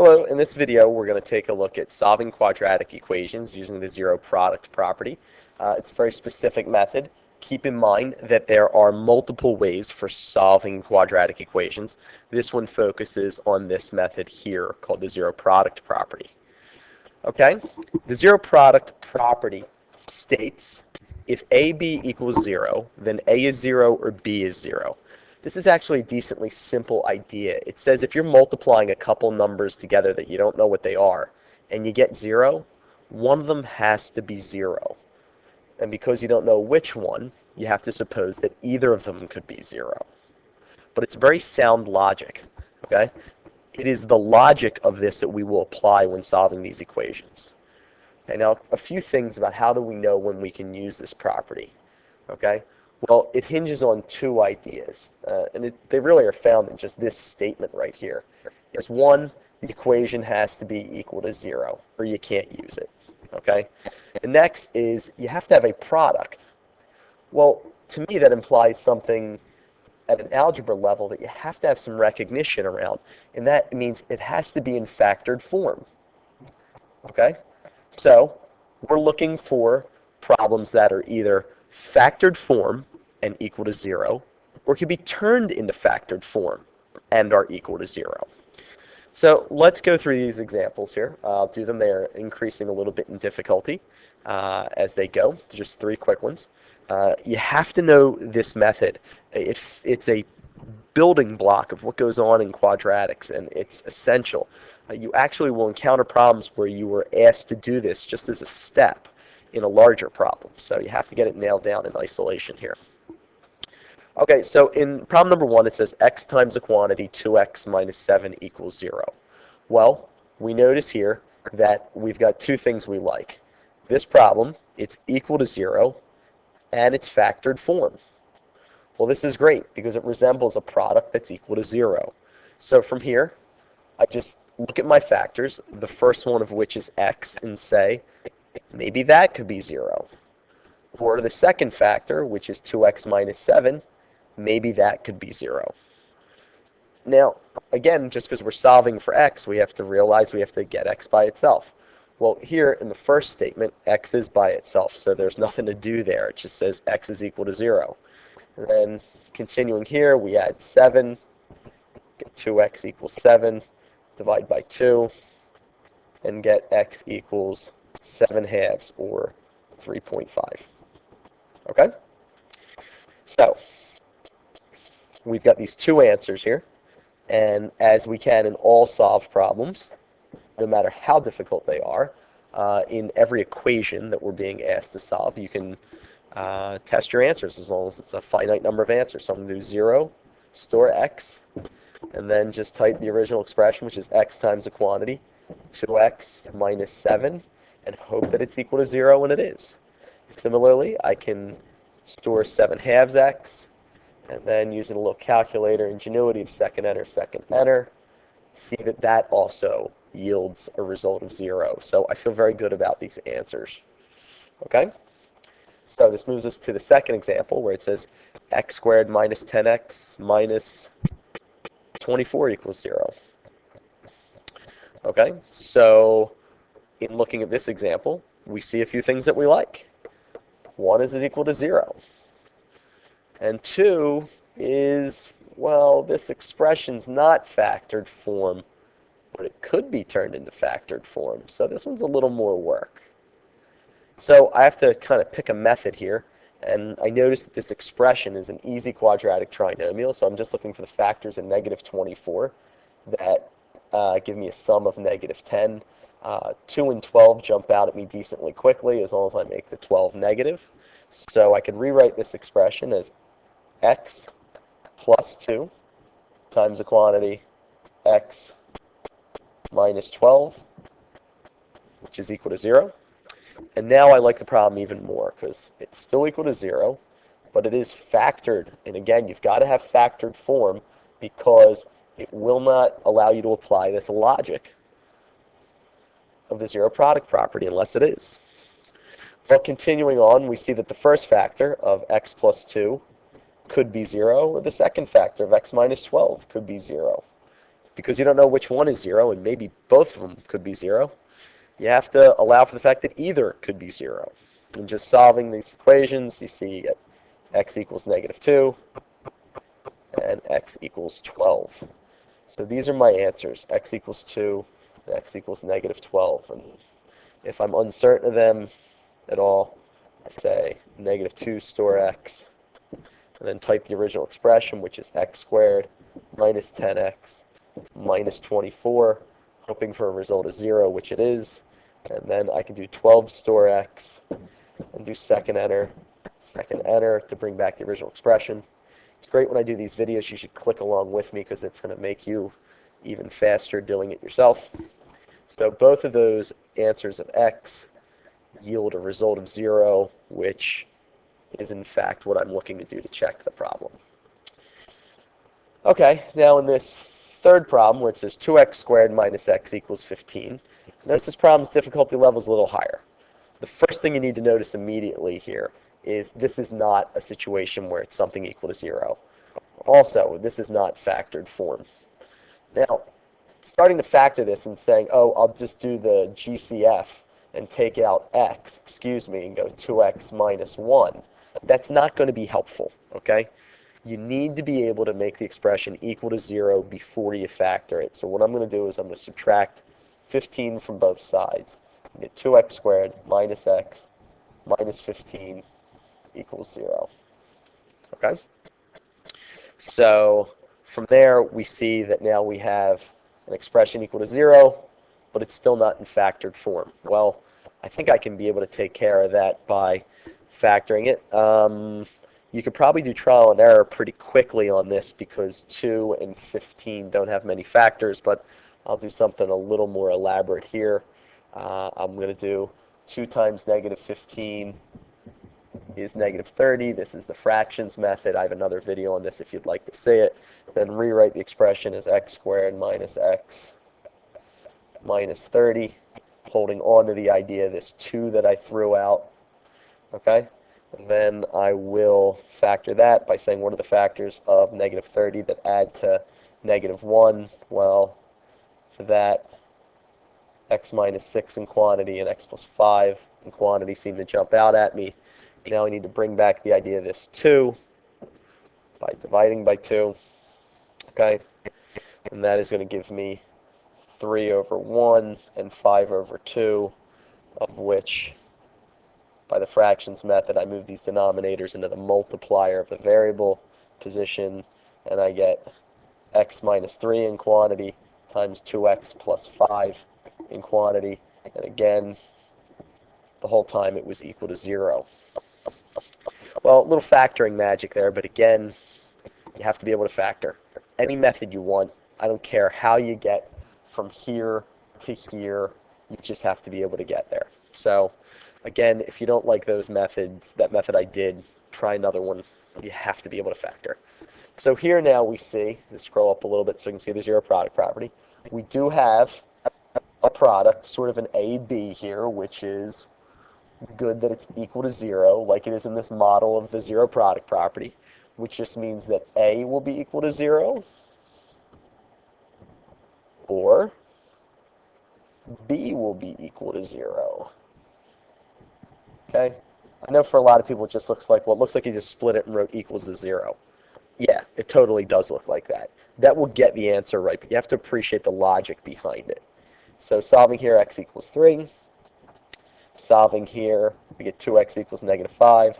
Hello, in this video we're going to take a look at solving quadratic equations using the zero product property. It's a very specific method. Keep in mind that there are multiple ways for solving quadratic equations. This one focuses on this method here called the zero product property. Okay? The zero product property states if AB equals 0, then A is 0 or B is 0. This is actually a decently simple idea. It says if you're multiplying a couple numbers together that you don't know what they are, and you get 0, one of them has to be 0. And because you don't know which one, you have to suppose that either of them could be 0. But it's very sound logic, okay? It is the logic of this that we will apply when solving these equations. Okay, now, a few things about how do we know when we can use this property, okay? Well, it hinges on two ideas, and they really are found in just this statement right here. Is one, the equation has to be equal to 0, or you can't use it. Okay. The next is you have to have a product. Well, to me that implies something at an algebra level that you have to have some recognition around, and that means it has to be in factored form. Okay. So we're looking for problems that are either factored form and equal to 0, or can be turned into factored form and are equal to 0. So let's go through these examples here. I'll do them. They're increasing a little bit in difficulty as they go. Just three quick ones. You have to know this method. It's a building block of what goes on in quadratics, and it's essential. You actually will encounter problems where you were asked to do this just as a step in a larger problem. So you have to get it nailed down in isolation here. Okay, so in problem number 1, it says x times a quantity 2x minus 7 equals 0. Well, we notice here that we've got two things we like. This problem, it's equal to 0, and it's factored form. Well, this is great because it resembles a product that's equal to 0. So from here, I just look at my factors, the first one of which is x, and say, maybe that could be 0. Or the second factor, which is 2x minus 7, maybe that could be 0. Now, again, just because we're solving for x, we have to realize we have to get x by itself. Well, here in the first statement, x is by itself, so there's nothing to do there. It just says x is equal to 0. And then continuing here, we add 7, get 2x equals 7, divide by 2, and get x equals 7 halves, or 3.5. Okay? So we've got these two answers here, and as we can in all solved problems, no matter how difficult they are, in every equation that we're being asked to solve, you can test your answers as long as it's a finite number of answers. So I'm going to do 0, store x, and then just type the original expression, which is x times a quantity, 2x minus 7, and hope that it's equal to 0, and it is. Similarly, I can store 7 halves x, and then using a little calculator ingenuity of second enter, see that that also yields a result of 0. So I feel very good about these answers. Okay? So this moves us to the second example where it says x squared minus 10x minus 24 equals 0. Okay? So in looking at this example, we see a few things that we like. 1 is equal to 0. And 2 is, well, this expression's not factored form, but it could be turned into factored form. So this one's a little more work. So I have to kind of pick a method here, and I notice that this expression is an easy quadratic trinomial, so I'm just looking for the factors in negative 24 that give me a sum of negative 10. 2 and 12 jump out at me decently quickly as long as I make the 12 negative. So I can rewrite this expression as x plus 2 times the quantity x minus 12, which is equal to 0. And now I like the problem even more because it's still equal to 0, but it is factored. And again, you've got to have factored form because it will not allow you to apply this logic of the zero product property unless it is. Well, continuing on, we see that the first factor of x plus 2 could be 0, or the second factor of x minus 12 could be 0. because you don't know which one is 0, and maybe both of them could be 0, you have to allow for the fact that either could be 0. And just solving these equations, you see you get x equals -2 and x equals 12. So these are my answers, x equals 2 and x equals -12. And if I'm uncertain of them at all, I say -2 store x, and then type the original expression, which is x squared minus 10x minus 24, hoping for a result of 0, which it is. And then I can do 12 store x and do second enter to bring back the original expression. It's great when I do these videos. You should click along with me because it's going to make you even faster doing it yourself. So both of those answers of x yield a result of 0, which is in fact what I'm looking to do to check the problem. Okay, now in this third problem where it says 2x squared minus x equals 15, notice this problem's difficulty level is a little higher. The first thing you need to notice immediately here is this is not a situation where it's something equal to 0. Also, this is not factored form. Now, starting to factor this and saying, oh, I'll just do the GCF and take out x, and go 2x minus 1, that's not going to be helpful, okay? You need to be able to make the expression equal to 0 before you factor it. So what I'm going to do is I'm going to subtract 15 from both sides. I get 2x squared minus x minus 15 equals 0. Okay? So from there, we see that now we have an expression equal to 0, but it's still not in factored form. Well, I think I can be able to take care of that by factoring it. You could probably do trial and error pretty quickly on this because 2 and 15 don't have many factors, but I'll do something a little more elaborate here. I'm going to do 2 times -15 is -30. This is the fractions method. I have another video on this if you'd like to see it. Then rewrite the expression as x squared minus x minus 30, holding on to the idea of this 2 that I threw out. Okay? And then I will factor that by saying what are the factors of -30 that add to -1? Well, for that, x minus 6 in quantity and x plus 5 in quantity seem to jump out at me. Now I need to bring back the idea of this 2 by dividing by 2. Okay? And that is going to give me 3 over 1 and 5 over 2, of which by the fractions method, I move these denominators into the multiplier of the variable position, and I get x minus 3 in quantity times 2x plus 5 in quantity. And again, the whole time it was equal to 0. Well, a little factoring magic there, but again, you have to be able to factor. Any method you want, I don't care how you get from here to here, you just have to be able to get there. So again, if you don't like those methods, that method I did, try another one. You have to be able to factor. So here now we see, let's scroll up a little bit so you can see the zero product property. We do have a product, sort of an A-B here, which is good that it's equal to 0, like it is in this model of the zero product property, which just means that A will be equal to 0, or B will be equal to 0. Okay? I know for a lot of people it just looks like, well, it looks like you just split it and wrote equals to 0. Yeah, it totally does look like that. That will get the answer right, but you have to appreciate the logic behind it. So solving here, x equals 3. Solving here, we get 2x equals -5.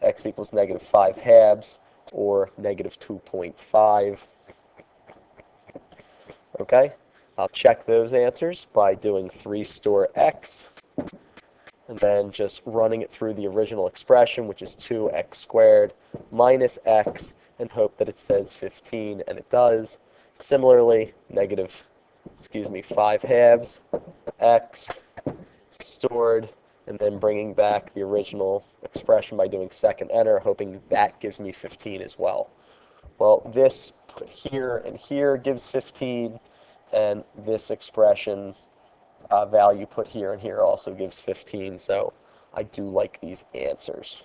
X equals -5 halves, or -2.5. Okay? I'll check those answers by doing 3 store x, and then just running it through the original expression, which is 2x squared minus x, and hope that it says 15, and it does. Similarly, 5 halves, x stored, and then bringing back the original expression by doing second enter, hoping that gives me 15 as well. Well, this put here and here gives 15, and this expression value put here and here also gives 15, so I do like these answers.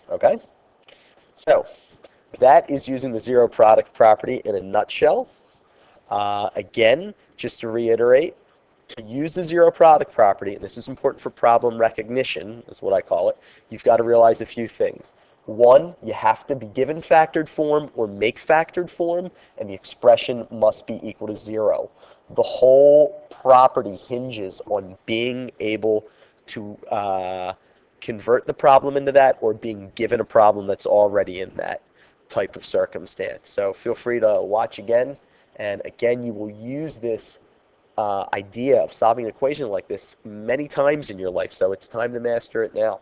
Okay? So, that is using the zero product property in a nutshell. Again, just to reiterate, to use the zero product property, and this is important for problem recognition, is what I call it, you've got to realize a few things. One, you have to be given factored form or make factored form, and the expression must be equal to 0. The whole property hinges on being able to convert the problem into that, or being given a problem that's already in that type of circumstance. So feel free to watch again, and again, you will use this idea of solving an equation like this many times in your life, so it's time to master it now.